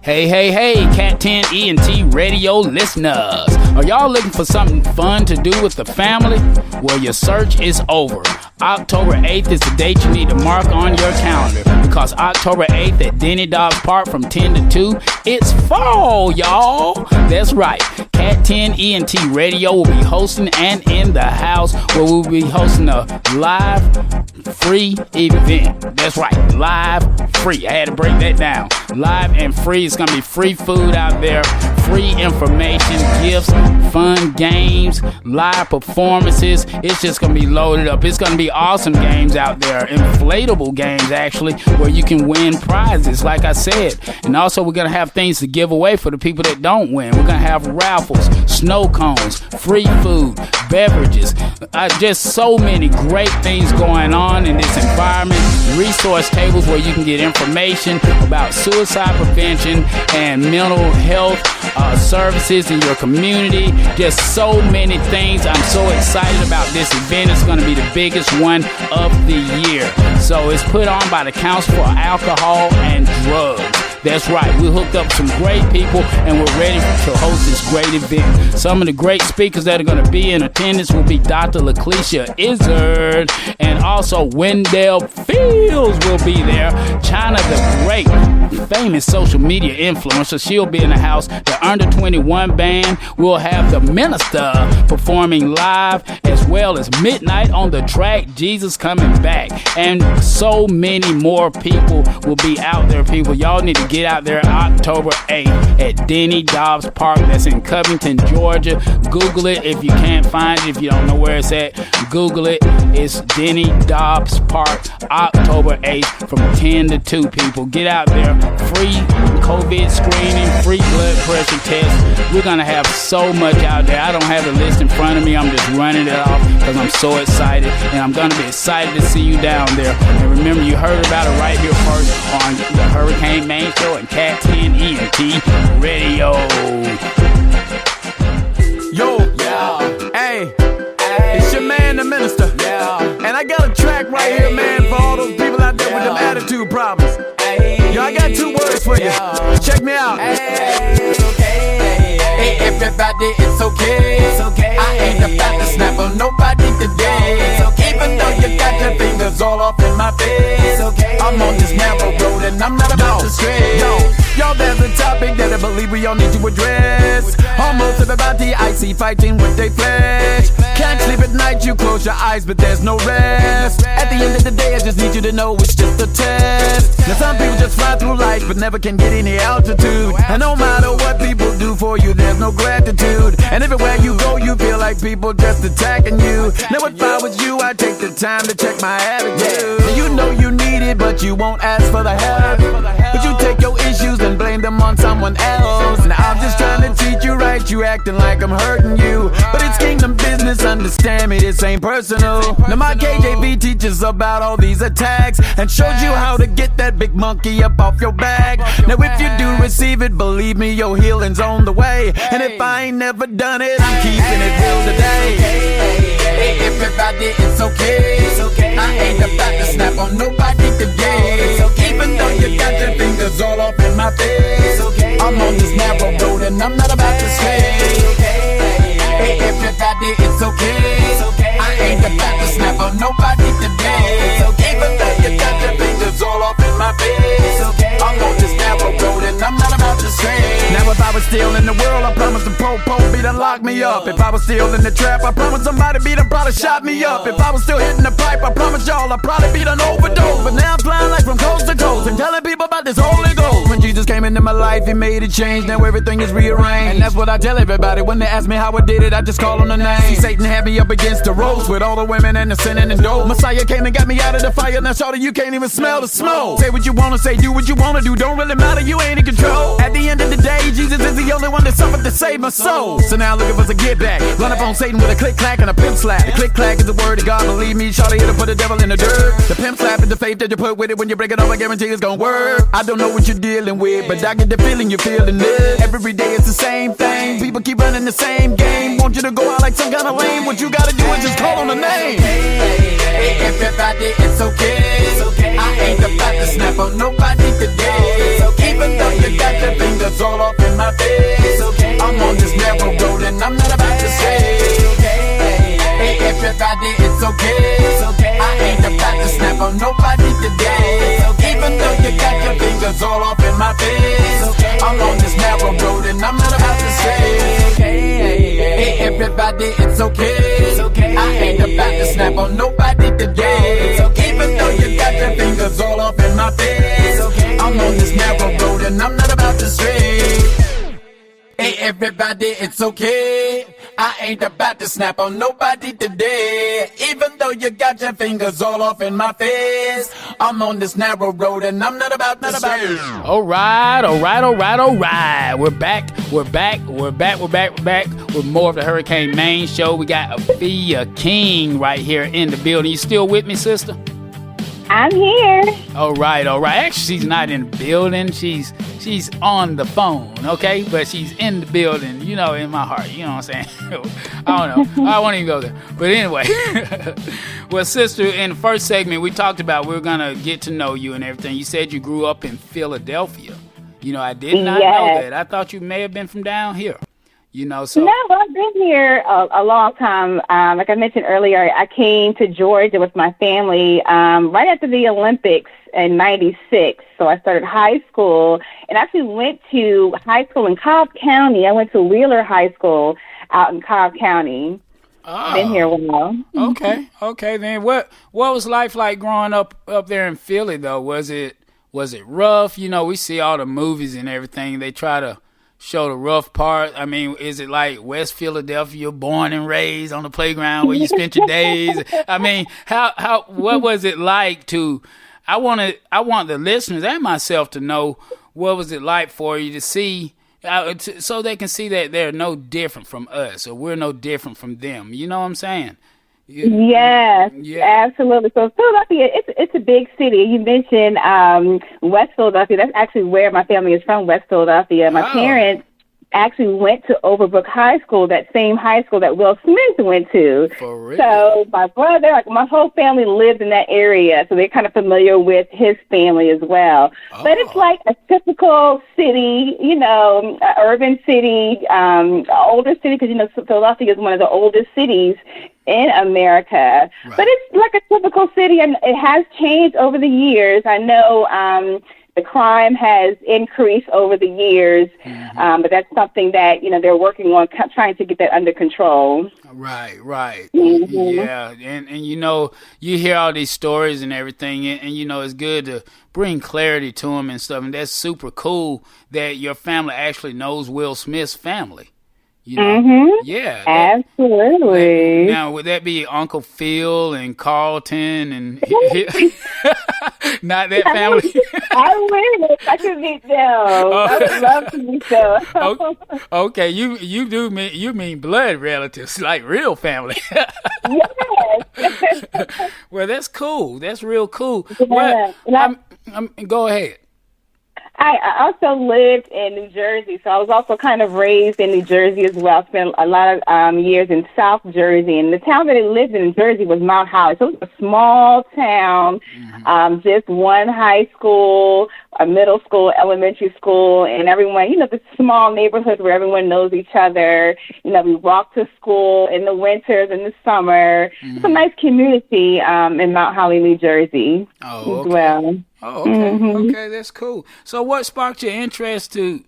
Hey, Cat 10 ENT radio listeners. Are y'all looking for something fun to do with the family? Well, your search is over. October 8th is the date you need to mark on your calendar, because October 8th at Denny Dobbs Park from 10 to 2, it's fall, y'all. That's right. Cat 10 ENT Radio will be hosting and in the house, where we'll be hosting a live free event. That's right, live free. I had to break that down. Live and free. It's going to be free food out there, free information, gifts, fun games, live performances. It's just going to be loaded up. It's going to be awesome games out there, inflatable games actually, where you can win prizes, like I said. And also we're going to have things to give away for the people that don't win. We're going to have raffles, snow cones, free food, beverages, just so many great things going on in this environment. Resource tables where you can get information about suicide prevention and mental health services in your community. Just so many things. I'm so excited about this event. It's going to be the biggest one of the year. So it's put on by the Council for Alcohol and Drugs. That's right, we hooked up some great people and we're ready to host this great event. Some of the great speakers that are going to be in attendance will be Dr. LaCleisha Izzard, and also Wendell Fields will be there. China the Great, famous social media influencer, she'll be in the house. The Under 21 band will have the Minister performing live, as well as Midnight on the Track, Jesus Coming Back, and so many more people will be out there. People, y'all need to get out there October 8th at Denny Dobbs Park. That's in Covington, Georgia. Google it if you can't find it. If you don't know where it's at, Google it. It's Denny Dobbs Park, October 8th from 10 to 2, people. Get out there. Free COVID screening, free blood pressure test. We're going to have so much out there. I don't have the list in front of me. I'm just running it off because I'm so excited. And I'm going to be excited to see you down there. And remember, you heard about it right here first on the Hurricane Main Show and Cat 10 ENT Radio. Yo, yeah. Hey, it's your man, the Minister. Yeah. And I got a track right here, man, for all those people out there with them attitude problems. Yo, I got 2 words for you. Check me out. Hey, everybody, it's okay. I ain't about to snap on nobody today. Even though you got your fingers all off in my face, I'm on this narrow road and I'm not about to stray. Yo, there's a topic that I believe we all need to address. Almost everybody I see fighting with their flesh. Can't sleep at night, you close your eyes, but there's no rest. At the end of the day, I just need you to know it's just a test. Now some people just fly through life, but never can get any altitude. And no matter what people do for you, there's no gratitude. And everywhere you go, you feel like people just attacking you. Now if I was you, I'd take the time to check my attitude. Now you know you need it, but you won't ask for the help. But you take your issues and blame them on someone else. Now I'm just trying to treat you right, you acting like I'm hurting you. But it's kingdom business, understand me, this ain't personal. Now my KJV teaches about all these attacks and shows you how to get that big monkey up off your back. Now if you do receive it, believe me, your healing's on the way. And if I ain't never done it, I'm keeping it real today. Hey, everybody, it's okay. I ain't about to snap on nobody today. Even though you got your fingers all off in my face, I'm on this narrow road and I'm not about to stray. Hey, everybody, it's okay. I ain't about to snap on nobody today. Even though you got your fingers all off in my face, I'm on this narrow road and I'm not about to stray. Now if I was still in the world, I promise the po-po be done lock me up. If I was still in the trap, I promise somebody be done probably shot me up. If I was still hitting the pipe, I promise y'all I'd probably be done overdose. But now I'm flying like from coast to coast and telling people about this Holy Ghost. When Jesus came into my life, he made a change. Now everything is rearranged. And that's what I tell everybody when they ask me how I did it, I just call on the name. See, Satan had me up against the ropes with all the women and the sin and the dope. Messiah came and got me out of the fire. Now shorty, you can't even smell the smoke. Say what you wanna say, do what you wanna do. Don't really matter, you ain't in control. At the end of the day, Jesus is the only one that suffered to save my soul. So now looking for some get back. Run up on Satan with a click clack and a pimp slap. The click clack is the word of God, believe me, shorty, it'll put the devil in the dirt. The pimp slap is the faith that you put with it. When you break it off, I guarantee it's gonna work. I don't know what you're dealing with, but I get the feeling you're feeling it. Every day it's the same thing. People keep running the same game. Want you to go out like some kind of lame. What you gotta do is just call on the name. Hey, everybody, it's okay. I ain't about to snap on nobody today. Even though you got your finger everybody, it's okay. I ain't about to snap on nobody today. Even though you got your fingers all off in my face, I'm on this narrow road and I'm not about to stray. Hey, everybody, it's okay. I ain't about to snap on nobody today. Even though you got your fingers all off in my face, I'm on this narrow road and I'm not about to stray. Hey, everybody, it's okay. I ain't about to snap on nobody today. Even though you got your fingers all off in my face, I'm on this narrow road and I'm not about to stray. All right. We're back with more of the Hurricane Main Show. We got Afiya King right here in the building. You still with me, sister? I'm here. All right. Actually, she's not in the building. She's on the phone, okay? But she's in the building, you know, in my heart. You know what I'm saying? I don't know. I won't even go there. But anyway, well, sister, in the first segment, we talked about we were going to get to know you and everything. You said you grew up in Philadelphia. You know, I did not know that. I thought you may have been from down here. You know, so no, I've been here a long time. Like I mentioned earlier, I came to Georgia with my family right after the Olympics in '96. So I started high school and actually went to high school in Cobb County. I went to Wheeler High School out in Cobb County. Oh. Been here a while. Okay. Then what was life like growing up there in Philly though? Was it rough? You know, we see all the movies and everything. They try to show the rough part. I mean, is it like West Philadelphia, born and raised on the playground where you spent your days? I mean, what was it like to? I want the listeners and myself to know what was it like for you to see, so they can see that they're no different from us or we're no different from them. You know what I'm saying? Yes, absolutely. So Philadelphia, it's a big city. You mentioned West Philadelphia. That's actually where my family is from, West Philadelphia. My parents actually went to Overbrook High School, that same high school that Will Smith went to. For real? So my brother, like my whole family lived in that area, so they're kind of familiar with his family as well. Oh. But it's like a typical city, you know, urban city, older city, because, you know, Philadelphia is one of the oldest cities in America. Right. But it's like a typical city, and it has changed over the years. I know the crime has increased over the years, but that's something that, you know, they're working on trying to get that under control. Right. Yeah, and you know, you hear all these stories and everything, and you know, it's good to bring clarity to them and stuff, and that's super cool that your family actually knows Will Smith's family. You know? Yeah. Absolutely. Now, would that be Uncle Phil and Carlton and not that family? I wish I could meet them. I would love to meet them. Okay, you mean blood relatives, like real family. Yes. Well, that's cool. That's real cool. Yeah. Well, go ahead. I also lived in New Jersey, so I was also kind of raised in New Jersey as well. Spent a lot of years in South Jersey, and the town that I lived in Jersey was Mount Holly. So it was a small town, just one high school, a middle school, elementary school, and everyone, you know, this small neighborhood where everyone knows each other. You know, we walk to school in the winters and the summer. It's a nice community in Mount Holly, New Jersey as well. Oh, okay. Okay, that's cool. So what sparked your interest to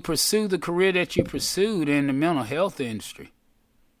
pursue the career that you pursued in the mental health industry?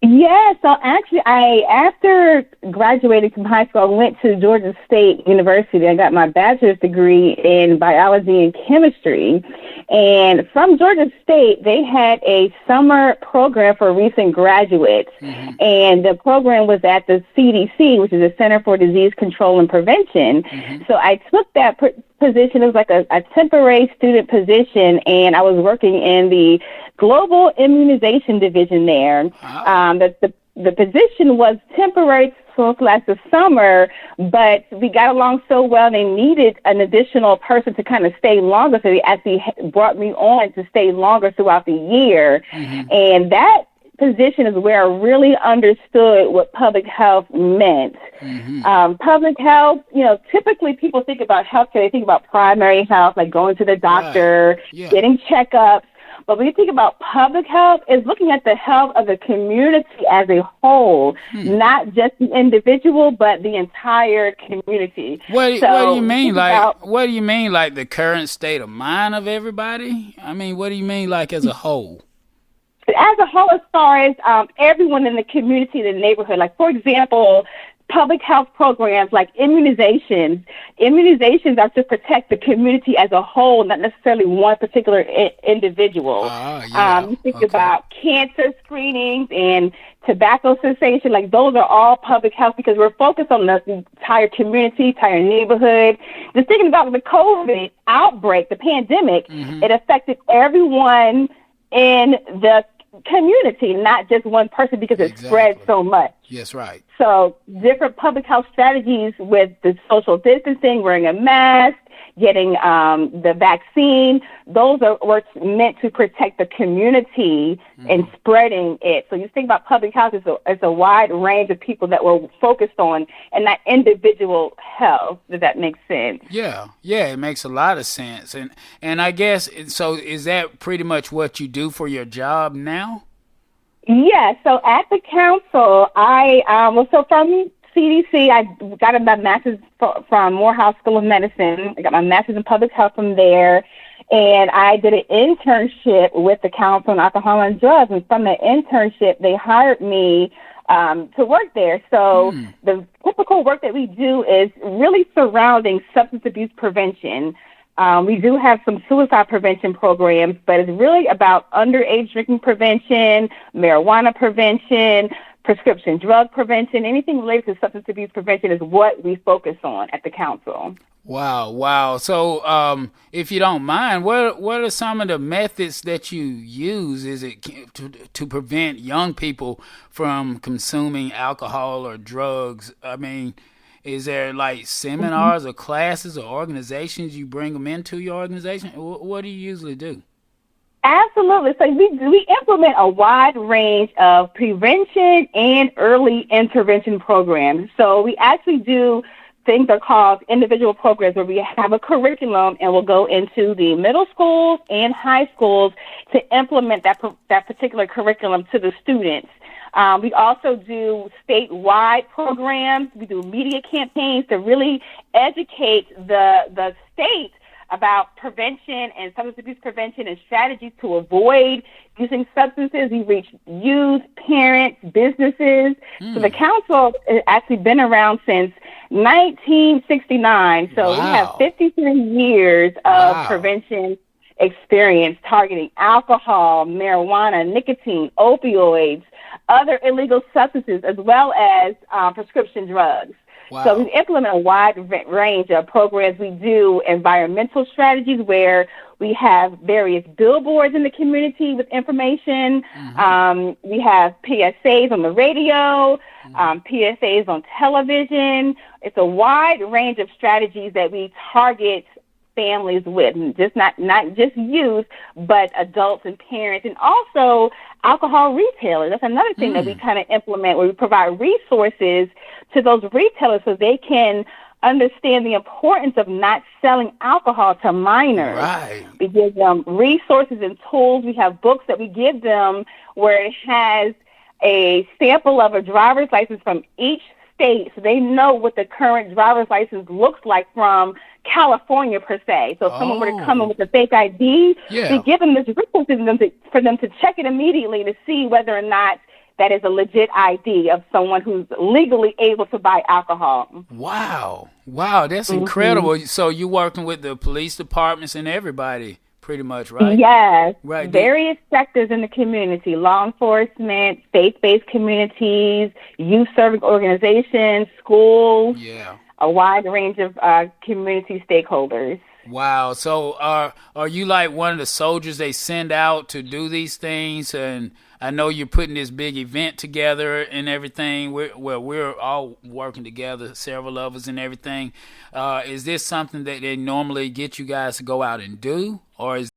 Yeah, so actually, after graduating from high school, I went to Georgia State University. I got my bachelor's degree in biology and chemistry. And from Georgia State, they had a summer program for recent graduates. And the program was at the CDC, which is the Center for Disease Control and Prevention. So I took that position. It was like a temporary student position, and I was working in the Global Immunization Division there. The position was temporary, so it lasted the summer, but we got along so well, they needed an additional person to kind of stay longer, so they actually brought me on to stay longer throughout the year. And that position is where I really understood what public health meant. Public health, you know, typically people think about healthcare, they think about primary health, like going to the doctor, getting checkups. But when you think about public health, it's looking at the health of the community as a whole, not just the individual, but the entire community. What do you mean? What do you mean, like the current state of mind of everybody? I mean, what do you mean, like as a whole? As a whole, as far as everyone in the community, the neighborhood, like, for example, public health programs like immunizations. Immunizations are to protect the community as a whole, not necessarily one particular individual. You think about cancer screenings and tobacco cessation, like those are all public health because we're focused on the entire community, entire neighborhood. Just thinking about the COVID outbreak, the pandemic, it affected everyone in the community, not just one person, because it spread so much. Yes, right. So different public health strategies with the social distancing, wearing a mask, getting the vaccine, those were meant to protect the community and spreading it. So you think about public health as a wide range of people that we're focused on and not individual health. Does that make sense? Yeah, it makes a lot of sense. And I guess, so is that pretty much what you do for your job now? Yeah, so at the council, so from CDC, I got my master's from Morehouse School of Medicine. I got my master's in public health from there, and I did an internship with the Council on Alcohol and Drugs, and from the internship, they hired me to work there. So the typical work that we do is really surrounding substance abuse prevention. We do have some suicide prevention programs, but it's really about underage drinking prevention, marijuana prevention, prescription drug prevention, anything related to substance abuse prevention is what we focus on at the council. Wow. So if you don't mind, what are some of the methods that you use? Is it to prevent young people from consuming alcohol or drugs? I mean, is there like seminars or classes or organizations you bring them into your organization? What do you usually do? Absolutely. So we implement a wide range of prevention and early intervention programs. So we actually do things that are called individual programs where we have a curriculum and we'll go into the middle schools and high schools to implement that particular curriculum to the students. We also do statewide programs. We do media campaigns to really educate the state about prevention and substance abuse prevention and strategies to avoid using substances. We reach youth, parents, businesses. So the council has actually been around since 1969. So we have 53 years of prevention experience targeting alcohol, marijuana, nicotine, opioids, other illegal substances, as well as prescription drugs. Wow. So we implement a wide range of programs. We do environmental strategies where we have various billboards in the community with information. We have PSAs on the radio, PSAs on television. It's a wide range of strategies that we target families with, just not just youth, but adults and parents, and also alcohol retailers. That's another thing that we kind of implement, where we provide resources to those retailers so they can understand the importance of not selling alcohol to minors. Right. We give them resources and tools. We have books that we give them where it has a sample of a driver's license from each state, so they know what the current driver's license looks like from California, per se. So if someone were to come in with a fake ID, we give them this resource for them to check it immediately to see whether or not that is a legit ID of someone who's legally able to buy alcohol. Wow, that's incredible. So you're working with the police departments and everybody, pretty much, right? Yes, right. Various sectors in the community, law enforcement, faith-based communities, youth-serving organizations, schools, a wide range of community stakeholders. Wow. So are you like one of the soldiers they send out to do these things? And I know you're putting this big event together and everything where we're all working together, several of us and everything. Is this something that they normally get you guys to go out and do? Or is